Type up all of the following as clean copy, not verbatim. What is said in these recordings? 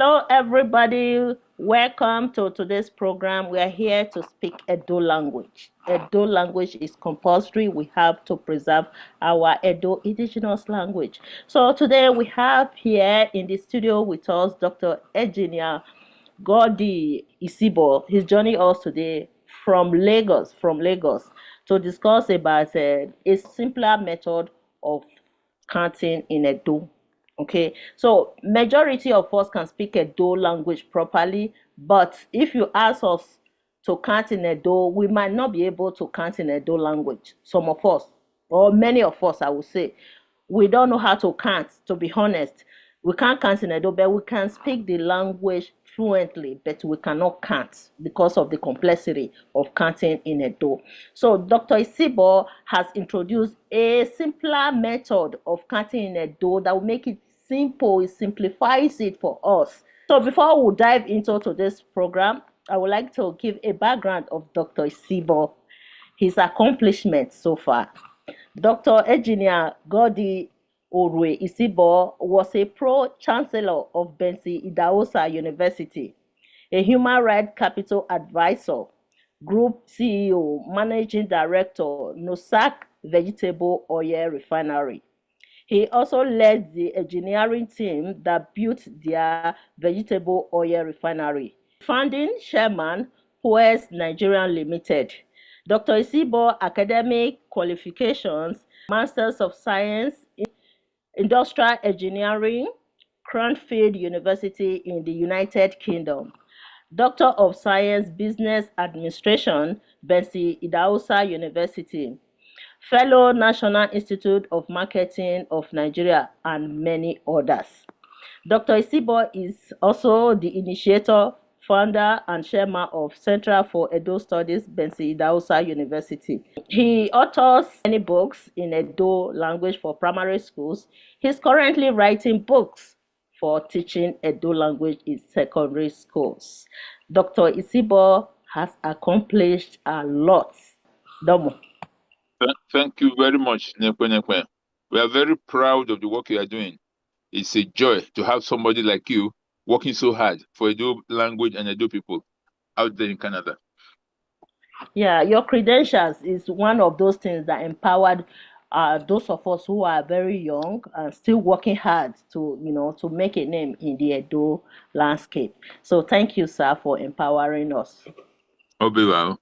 Hello, everybody. Welcome to today's program. We are here to speak Edo language. Edo language is compulsory. We have to preserve our Edo indigenous language. So today we have here in the studio with us Dr. Engineer Gordy Isibo. He's joining us today from Lagos, to discuss about a simpler method of counting in Edo. Okay, so majority of us can speak Edo language properly, but if you ask us to count in Edo, we might not be able to count in Edo language. Some of us, or many of us, I would say, we don't know how to count, to be honest. We can't count in Edo, but we can speak the language fluently, but we cannot count because of the complexity of counting in Edo. So Dr. Isibo has introduced a simpler method of counting in Edo that will make it simple. It simplifies it for us. So before we dive into today's program, I would like to give a background of Dr. Isibo, his accomplishments so far. Dr. Engineer Godi Orwe Isibo was a pro-chancellor of Bensi Idahosa University, a human rights capital advisor, group CEO, managing director, Nosak Vegetable Oil Refinery. He also led the engineering team that built their vegetable oil refinery. Founding chairman, Poes Nigeria Limited. Dr. Isibo academic qualifications, Masters of Science in Industrial Engineering, Cranfield University in the United Kingdom. Doctor of Science Business Administration, Bensi Idahosa University. Fellow National Institute of Marketing of Nigeria, and many others. Dr. Isibo is also the initiator, founder, and chairman of Central for Edo Studies, Bensi Idahosa University. He authors many books in Edo language for primary schools. He's currently writing books for teaching Edo language in secondary schools. Dr. Isibo has accomplished a lot. Domo. Thank you very much, Nekwe Nekwe. We are very proud of the work you are doing. It's a joy to have somebody like you working so hard for Edo language and Edo people out there in Canada. Yeah, your credentials is one of those things that empowered those of us who are very young and still working hard to, to make a name in the Edo landscape. So thank you, sir, for empowering us. Obewa.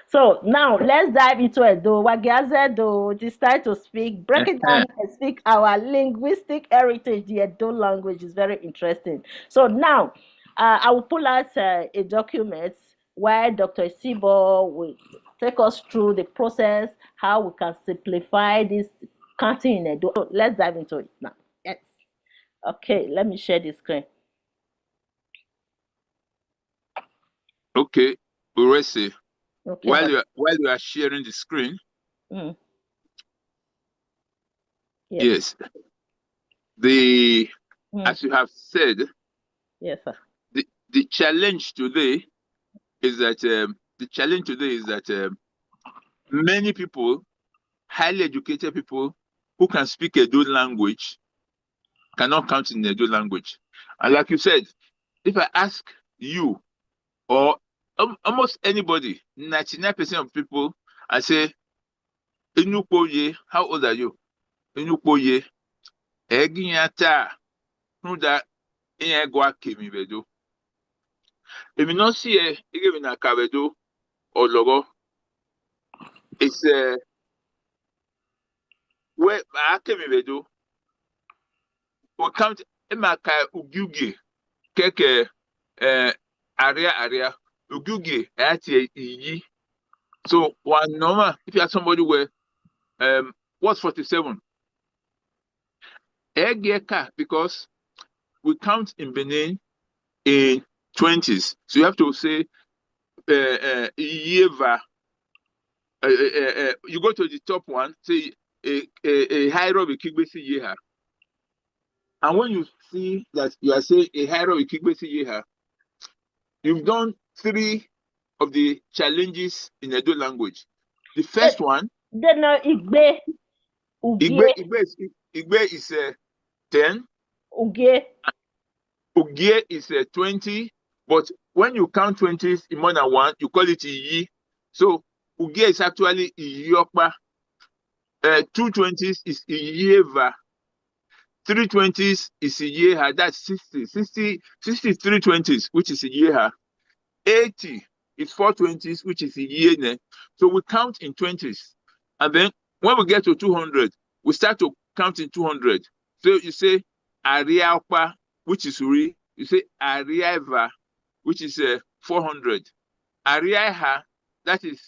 So now let's dive into Edo. Wagiaze Edo, it is time to speak, break it down and speak our linguistic heritage. The Edo language is very interesting. So now I will pull out a document where Dr. Sibo will take us through the process, how we can simplify this counting in Edo. So let's dive into it now. Yes. Okay, let me share the screen. Okay, Urese. Okay. While you are sharing the screen, Mm. yes, the Mm. as you have said, Yes, sir. the challenge today is that many people, highly educated people who can speak Edo language, cannot count in Edo language. And like you said, if I ask you or almost anybody, 99% of people, I say, Enukoye, how old are you? Enukoye, Eginyata, Nuda, Enyagwa Kemibedo. If you not see a Egevina Kabedo or Logo, it's where Akemibedo, we count Emaka Uguge, Keke, area, Uguge, Ati, Iyi. So, one normal, if you have somebody where, what's 47? Egeka, because we count in Benin in 20s. So you have to say, Yeva. You go to the top one, say, a hierro Kigbesi Yeha. And when you see that you are saying a hierro Kigbesi Yeha, you've done 3 of the challenges in Edo language. The first one, Then Igbe, Ugie, Igbe is 10. Ugie. Ugie is 20, but when you count 20s in more than one, you call it Iyi. So Ugie is actually Iyokpa. 2 20s is Iyeva. 3 20s is Iyeha. That's 60. 3 20s, which is Iyeha. 80 is 4 20s, which is Iyene. So we count in 20s. And then when we get to 200, we start to count in 200. So you say Ariaokpa, which is Uri. You say Ariava, which is 400. Ariaha, that is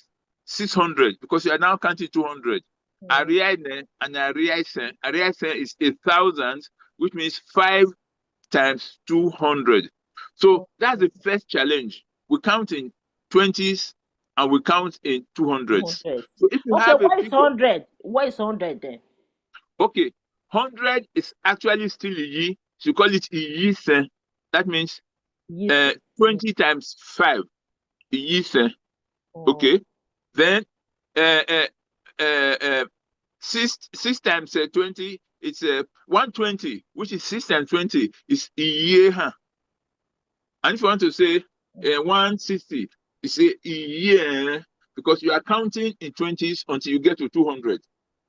600, because you are now counting 200. Ariaine and Ariaisen. Ariaisen is 1,000, which means 5 times 200. So that's the first challenge. We count in 20s and we count in 200s. 200. So if you Okay, have a what is figure, 100? What is 100 then? okay, 100 is actually still Iyi. So you call it Iyisen. That means Yes. 20 times 5. Iyisen. Okay. Then 6 times 20, it's 120, which is 6 times 20 is Iyeha. And if you want to say 160, you say Iye, because you are counting in 20s until you get to 200.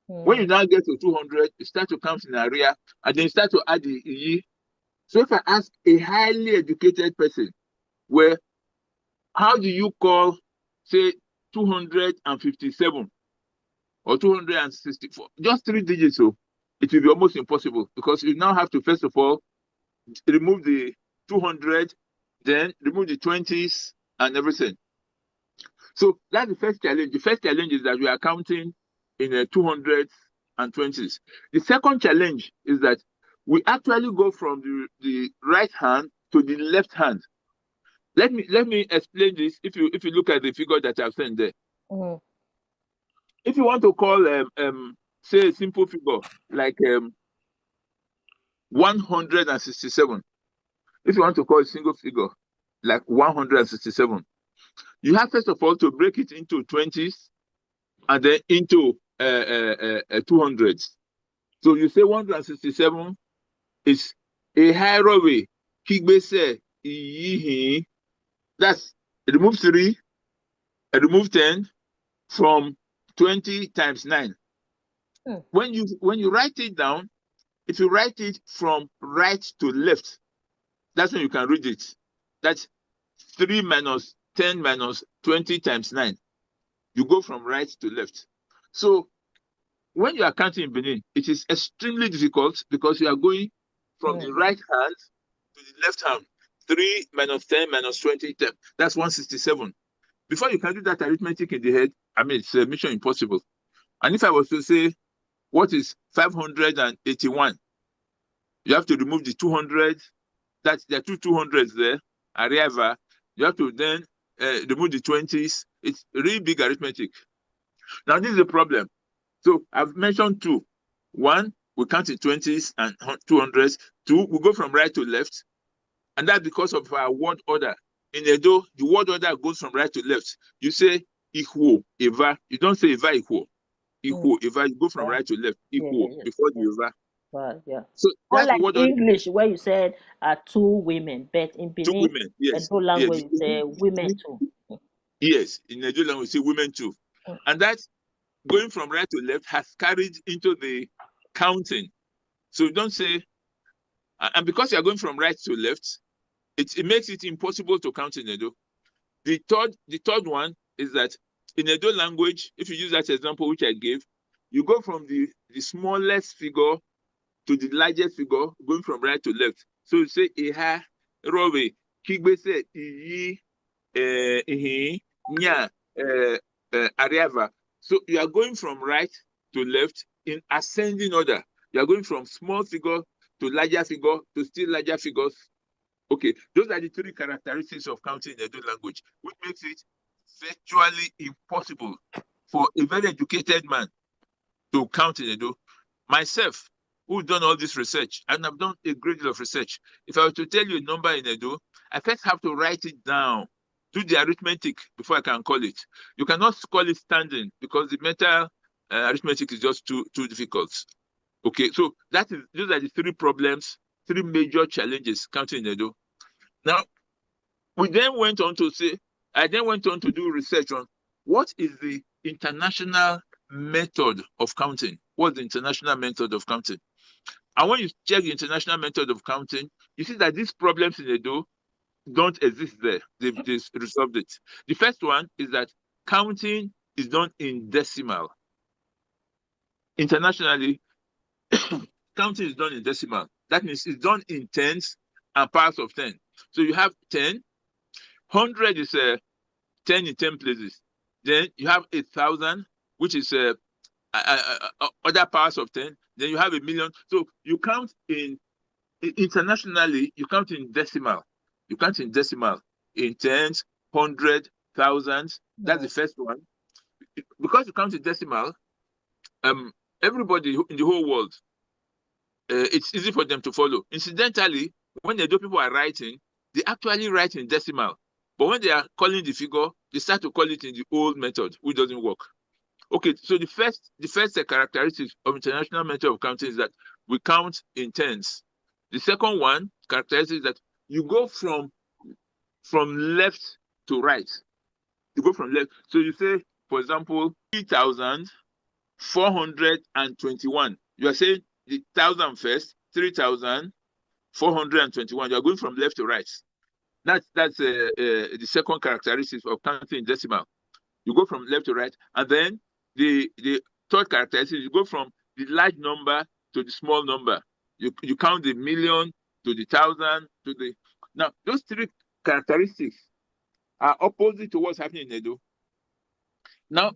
When you now get to 200, you start to count in area, and then you start to add the Iyi. So if I ask a highly educated person, well, how do you call, say, 257 or 264? Just 3 digits, so it will be almost impossible, because you now have to, first of all, remove the 200, then remove the 20s and everything. So that's the first challenge. The first challenge is that we are counting in 200s and 20s. The second challenge is that we actually go from the right hand to the left hand. Let me explain this. If you look at the figure that I've sent there, if you want to call say a simple figure like 167, if you want to call a single figure like 167, you have first of all to break it into 20s and then into 200s. So you say 167 is a higher way. That's remove 3 and remove 10 from 20 times 9. When you write it down, if you write it from right to left, that's when you can read it. That's 3 minus 10 minus 20 times 9. You go from right to left. So when you are counting in Benin, it is extremely difficult because you are going from the right hand to the left hand. 3 minus 10 minus 20, 10. That's 167. Before you can do that arithmetic in the head, I mean, it's a mission impossible. And if I was to say, what is 581? You have to remove the 200. That's there are 2 200s there. Arriva. You have to then remove the 20s. It's really big arithmetic. Now, this is the problem. So I've mentioned 2. 1, we count in 20s and 200s. 2, we go from right to left. And that's because of our word order. In Edo, the word order goes from right to left. You say Ihuo, Eva. You don't say Eva, Ihuo. Ihuo, Eva. You go from right to left. Ihuo, before the Eva. Yeah. So that's Unlike what English, where you said 2 women, but in 2 Benin, women. Yes. Edo language, you say women too. Yes, in Edo language, we say women too. And that going from right to left has carried into the counting. So you don't say, and because you are going from right to left, it makes it impossible to count in Edo. The third one is that in Edo language, if you use that example which I gave, you go from the smallest figure to the largest figure, going from right to left. So you say Eha, Rowe, Kigbese, Iyi, Ihi, Nya, Ariava. So you are going from right to left in ascending order. You are going from small figure to larger figure to still larger figures. Okay, those are the 3 characteristics of counting in Edo language, which makes it virtually impossible for a very educated man to count in Edo. Myself, who've done all this research, and I've done a great deal of research, if I were to tell you a number in Edo, I first have to write it down, do the arithmetic before I can call it. You cannot call it standing because the mental arithmetic is just too difficult. Okay, so those are the 3 problems three major challenges counting in Edo. Now, I then went on to do research on what is the international method of counting. What's the international method of counting? And when you check the international method of counting, you see that these problems in Edo don't exist there. They've resolved it. The first one is that counting is done in decimal. Internationally, counting is done in decimal. That means it's done in tens and powers of 10. So you have 10, 100 is 10 in 10 places. Then you have 1,000, which is other powers of 10. Then you have 1,000,000. So you count internationally, you count in decimal. You count in decimal, in tens, 100, thousands. That's the first one. Because you count in decimal, everybody in the whole world, it's easy for them to follow. Incidentally, when the Edo people are writing, they actually write in decimal. But when they are calling the figure, they start to call it in the old method, which doesn't work. Okay, so the first characteristic of international method of counting is that we count in tens. The second one characteristic is that you go from left to right. You go from left. So you say, for example, 3,421. You are saying the 1,000 first, 3,421. You are going from left to right. That's the second characteristic of counting in decimal. You go from left to right, and then the third characteristic, you go from the large number to the small number. You count the million to the thousand to the. Now those three characteristics are opposite to what's happening in Edo. Now,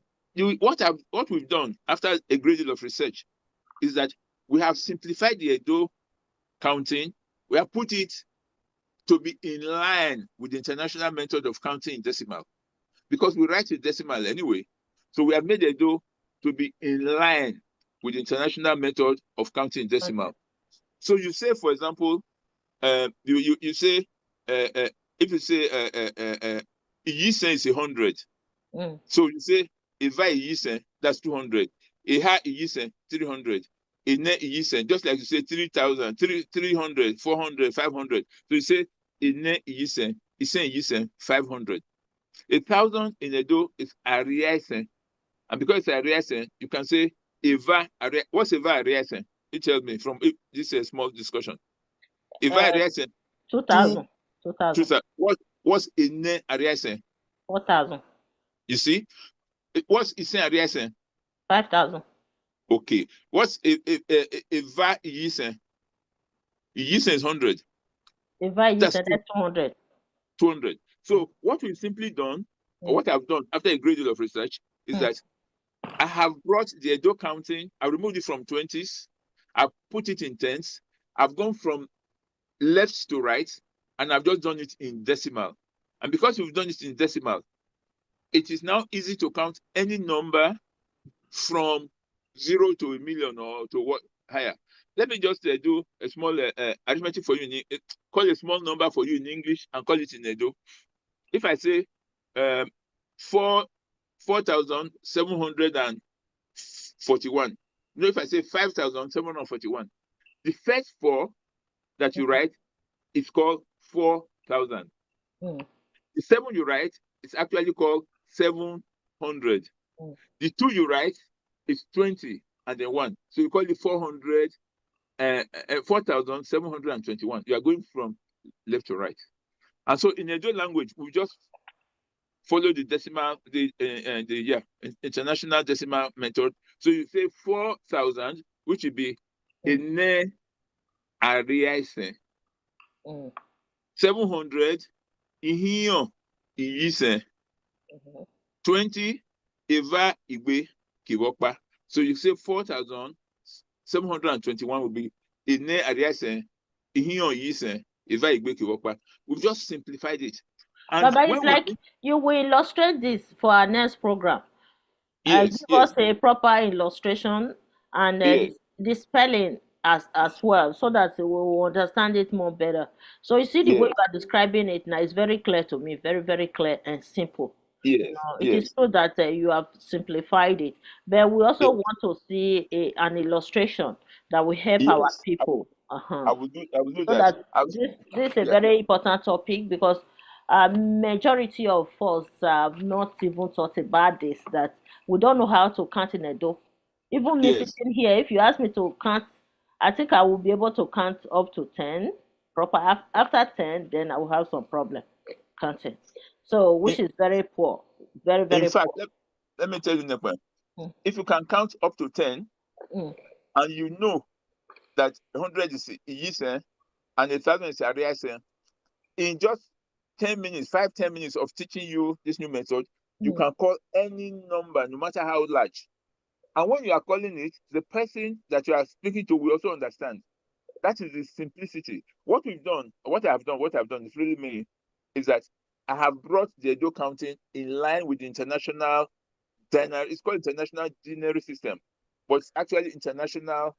what we've done after a great deal of research is that we have simplified the Edo counting. We have put it to be in line with the international method of counting in decimal, because we write in decimal anyway. So we have made Edo to be in line with the international method of counting in decimal. Okay. So you say, for example, you say if you say Iyisen is 100, so you say Eva Iyisen, that's 200. Eha Iyisen, 300. Ine Iyisen, just like you say 3,000, 300, 400, 500. So you say Ine Iyisen, Isen Iyisen, 500. 1,000 in Edo is Ariasen. And because it's Ariasen, you can say Eva Ariasen. What's Eva Ariasen? You tell me from this is a small discussion. Eva Ariasen. 2,000. 2,000. What's Ine Ariasen? 4,000. You see? What's Isen Ariasen? 5,000. Okay. What's Eva Iyisen? Iyisen is 100. Eva Iyisen, that's 200. 200. So what we've simply done, or what I've done after a great deal of research, is that I have brought the Edo counting, I removed it from 20s, I've put it in tens, I've gone from left to right, and I've just done it in decimal. And because we've done it in decimal, it is now easy to count any number from 0 to 1,000,000 or to what higher. Let me just do a small arithmetic for you. Call a small number for you in English and call it in Edo. If I say 4,741, if I say 5,741, the first 4 that you write is called 4,000. The 7 you write is actually called 700. The 2 you write is 20 and then 1. So you call it 4,721. You are going from left to right. And so in Edo language, we just follow the decimal, the international decimal method. So you say 4,000, which would be Ene Ariaisen. 700, Ihiyon Iyisen. 20, Eva Igbe Kiwokpa. So you say 4,721 would be Ene Ariaisen, Ihiyon Iyisen, Eva Igbe Kiwokpa. We've just simplified it. And but it's like you will illustrate this for our next program. Yes, give us a proper illustration and the spelling as well, so that we will understand it more better. So you see the way you are describing it now is very clear to me, very, very clear and simple. It is true that you have simplified it, but we also want to see an illustration that will help our people Uh-huh. I will do So that. that this is a Yeah. very important topic because majority of us have not even thought about this, that we don't know how to count in Edo. Even me Yes. sitting here, if you ask me to count, I think I will be able to count up to 10 proper. After 10, then I will have some problem counting. So, In, which is very poor, very, in very fact, poor. let me tell you, Nekwe, Mm, if you can count up to 10 mm, and you know that 100 is Iyise and 1,000 is Ariase, in just 10 minutes, 5-10 minutes of teaching you this new method, you mm. can call any number, no matter how large. And when you are calling it, the person that you are speaking to will also understand. That is the simplicity. What I've done is really me, is that I have brought the Edo counting in line with the international it's called international denary system, but it's actually international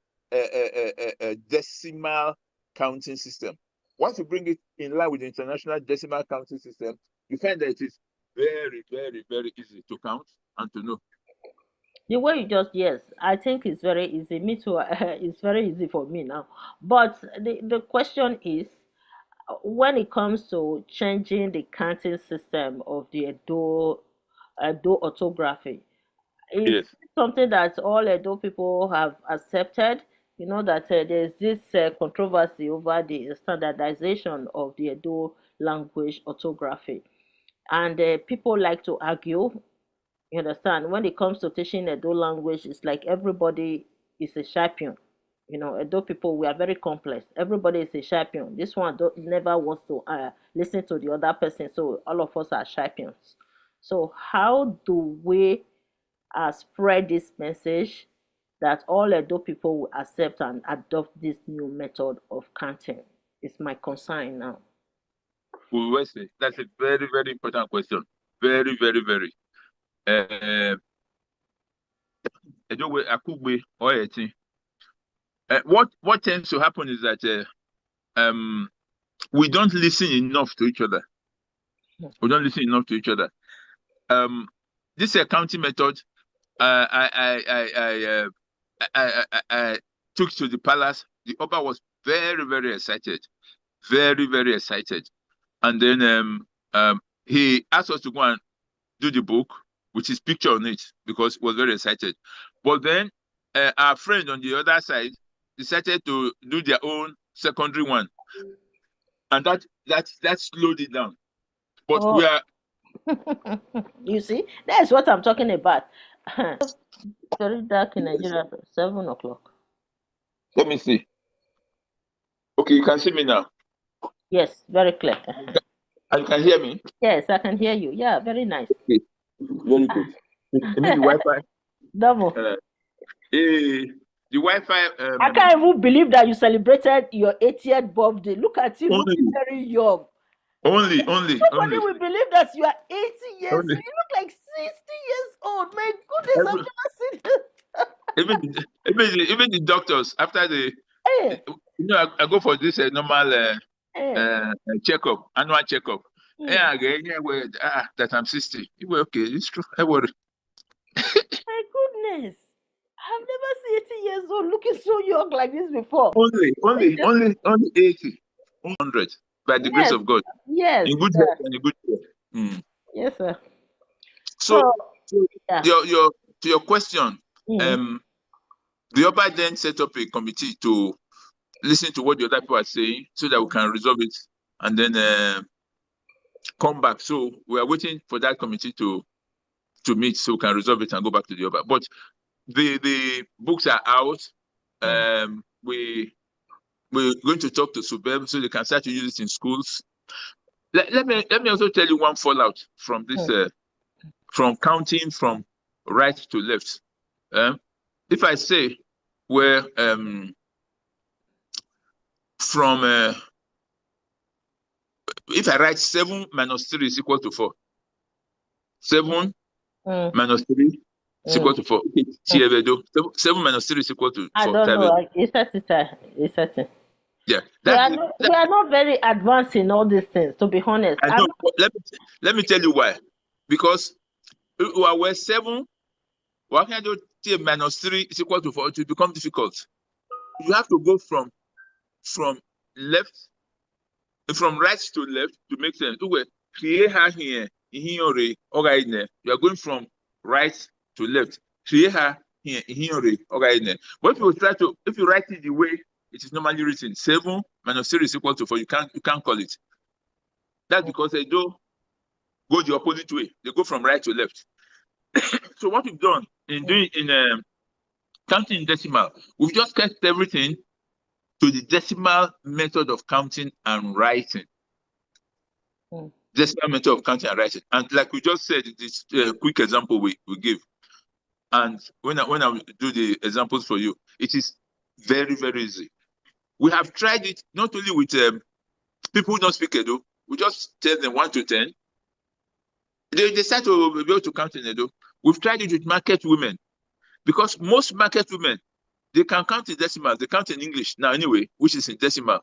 decimal counting system. Once you bring it in line with the international decimal counting system, you find that it is very, very, very easy to count and to know. The way you just, yes, I think it's very easy. Me too. It's very easy for me now. But the question is, when it comes to changing the counting system of the Edo orthography, is Yes. something that all Edo people have accepted. You know that there's this controversy over the standardization of the Edo language orthography, and people like to argue. You understand? When it comes to teaching Edo language, it's like everybody is a champion. You know, Edo people, we are very complex. Everybody is a champion. This one never wants to listen to the other person, so all of us are champions. So how do we spread this message that all Edo people will accept and adopt this new method of counting? It's my concern now. Wesley, that's a very, very important question. Very, very, very. Edo Akugbe or anything. What tends to happen is that we don't listen enough to each other. We don't listen enough to each other. This accounting method, I took to the palace. The Oba was very, very excited, very, very excited. And then he asked us to go and do the book with his picture on it because he was very excited. But then our friend on the other side decided to do their own secondary one, and that slowed it down. But we Oh, are. you see, that's what I'm talking about. Very dark in Nigeria, 7 o'clock. Let me see. Okay, you can see me now. Yes, very clear. And you can hear me. Yes, I can hear you. Yeah, very nice. Okay, very good. I mean the Wi-Fi. Double. The Wi-Fi. I can't even believe that you celebrated your 80th birthday. Look at you Only, looking very young. only, Nobody will believe that you are 80 years. only. You look like 60 years old. My goodness, I've Every, never seen this. even the doctors after the, Hey, I go for this normal hey, checkup, annual checkup. hmm. Yeah, again, yeah, that I'm 60. You were okay, it's true. I worry. My goodness. I've never seen 80 years old looking so young like this before. Only 80, 100 by the grace Yes, of God. yes, In good health and in good care. Mm. yes, sir. So, So, so yeah. your to your question, Mm, um, the Oba then set up a committee to listen to what the other people are saying so that we can resolve it and then come back. So we are waiting for that committee to meet so we can resolve it and go back to the Oba. But the books are out. mm, We're going to talk to Subeb so they can start to use it in schools. Let me also tell you one fallout from this mm, from counting from right to left. If I say where from if I write 7 minus 3 is equal to 4, 7 mm, minus 3 is mm. equal to 4. Okay, Mm. 7 minus 3 is equal to I 4. don't know. It's certain. It's certain. Yeah, We that's are it. not. We are not very advanced in all these things. To be honest, I I'm know. Let me tell you why. Because we're 7, why can't you take minus 3 is equal to 4? It will become difficult. You have to go from from right to left to make sense. You are going from right to left. But if you write it the way it is normally written, 7 minus 3 is equal to 4. You can't call it. That's because they don't go the opposite way. They go from right to left. So what we've done in doing counting in decimal, we've just kept everything to the decimal method of counting and writing. Decimal method of counting and writing. And like we just said, this quick example we give. And when I do the examples for you, it is very, very easy. We have tried it not only with people who don't speak Edo. We just tell them 1 to 10. They start to be able to count in Edo. We've tried it with market women, because most market women, they can count in decimal. They count in English now anyway, which is in decimal.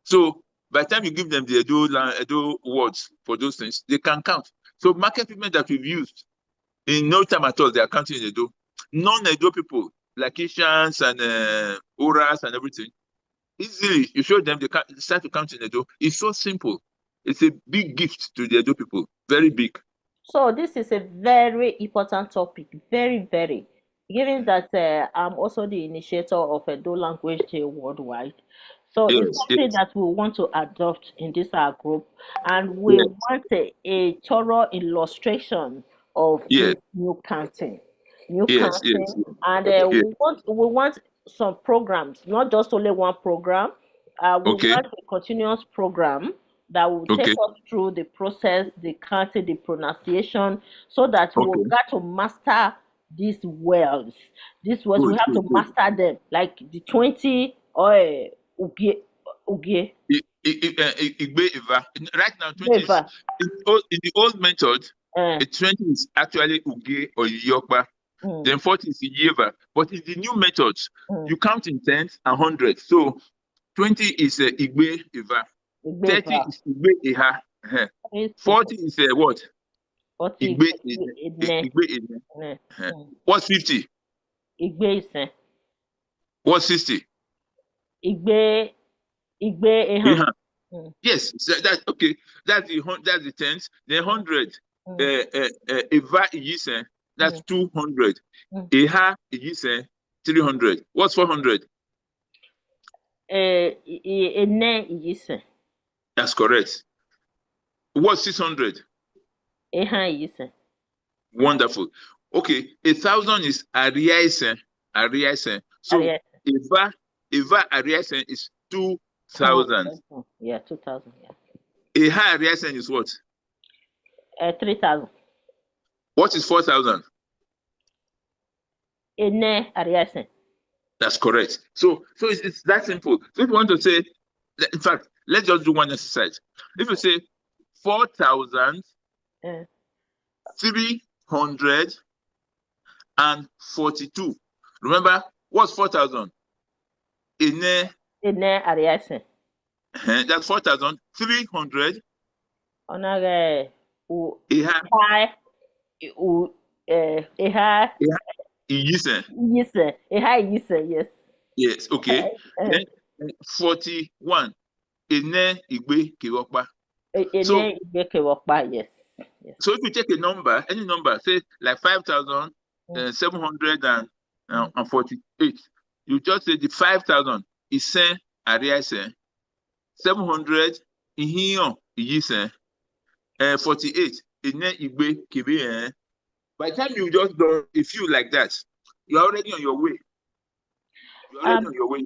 So by the time you give them the Edo words for those things, they can count. So market women that we've used, in no time at all, they are counting in Edo. Non-Edo people, like Ishans and Oras and everything, easily you show them, they start to count in Edo. It's so simple. It's a big gift to the Edo people, very big. So this is a very important topic, very, very. Given that I'm also the initiator of Edo Language Day worldwide, so it's something that we want to adopt in this our group, and we want a thorough illustration of this new counting, and we want some programs, not just only one program. We want a continuous program that will take us through the process, the counting, the pronunciation, so that we'll get to master these words. These words, we have to master them, like the 20 or ugie. Right now, 20 is, in the old method, 20 is actually uge or yokba. Then 40 is yeva. But in the new methods, you count in tens and hundreds. So 20 is igbe eva. 30 is igbe eha. 40 is what? Igbe ene. What's 50? Igbe isen. What's 60? Igbe eha. Yes, that's okay. That's the tens. The 100. Eva iyisen. That's 200. Eha iyisen. 300. What's 400? Ene iyisen. That's correct. What's 600? Eha iyisen. Wonderful. Okay, 1,000 is ariaisen. So Eva ariaisen is 2,000. Yeah, 2,000. Yeah. Eha ariaisen is what? 3,000. What is 4,000? Ene ariaisen. That's correct. So it's that simple. So if you want to say, in fact, let's just do one exercise. If you say 4,342, remember, what's 4,000? Ene ariaisen. That's 4,300. Eha iyisen. Yes. Yes, okay. Then 41. Ene igbe kewokpa. Ene igbe kewokpa, yes. So if you take a number, any number, say like 5,748, you just say the 5,000 is sen ariaisen, 700 ihiyon iyisen, 48 ene igbe kebe. By the time you just do a few like that, you're already on your way.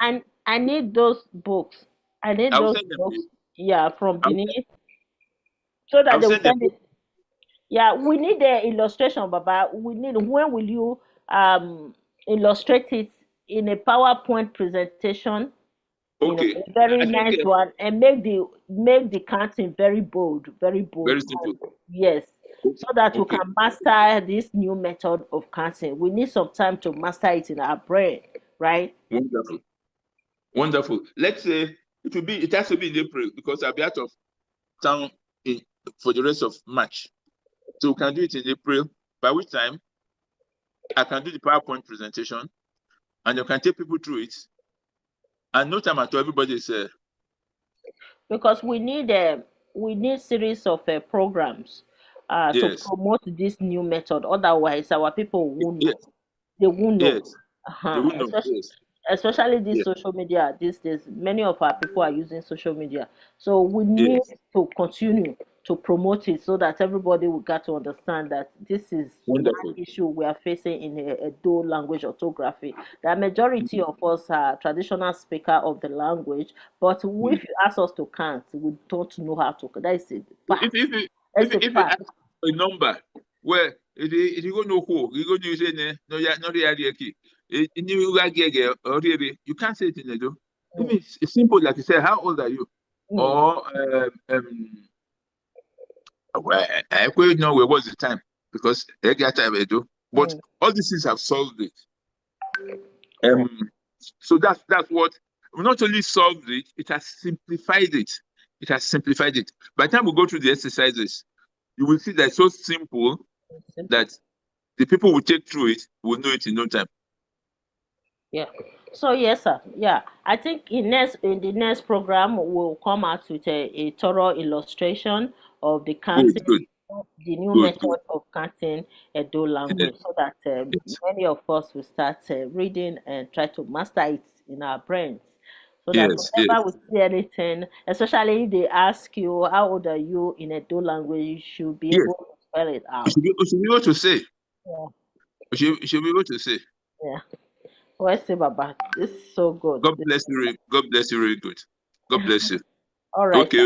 And I need those books. I need those books. Yeah, from Benin, so that they will send it. Yeah, we need the illustration, Baba. When will you illustrate it in a PowerPoint presentation? Okay. A very nice one, and make the counting very bold. Very simple. Yes. So that we can master this new method of counting. We need some time to master it in our brain, right? Wonderful. Let's say it has to be in April, because I'll be out of town for the rest of March. So we can do it in April, by which time I can do the PowerPoint presentation and you can take people through it. And no time at all, everybody is because we need series of programs to yes, promote this new method. Otherwise, our people won't know. yes, They won't know. yes. They will know. Yes, Especially this yes, social media these days. Many of our people are using social media, so we need yes. to continue to promote it so that everybody will get to understand that this is one Wonderful. issue we are facing in Edo language orthography. The majority of us are traditional speaker of the language, but Mm. if you ask us to count, we don't know how to. That is a If fact. if you That's a if you fact. ask a number where if you go no who you go to say no ya no the idea key. You can't say it in Edo. Mm, Even it's simple like you say, how old are you? mm, Or well, I quite know where was the time because I got time Edo. But mm. all these things have solved it. Yeah. So that's what we not only solved it, it has simplified it. It has simplified it. By the time we go through the exercises, you will see that it's so simple Simple. that the people who take through it will know it in no time. Yeah. So yes, sir. Yeah, I think in the next program we'll come out with a thorough illustration of the Good, counting, good, the new good, good. method of counting Edo Yes, language, so that yes, many of us will start reading and try to master it in our brains, so that yes, yes. whenever we see anything, especially if they ask you how old are you in Edo language, you should be Yes. able to spell it You out. should be able to say. Yeah. You should be able to say. Yeah. Well, say, Baba, this is so good. God bless you. God bless you. Really good. God bless you. All right, Okay. sir.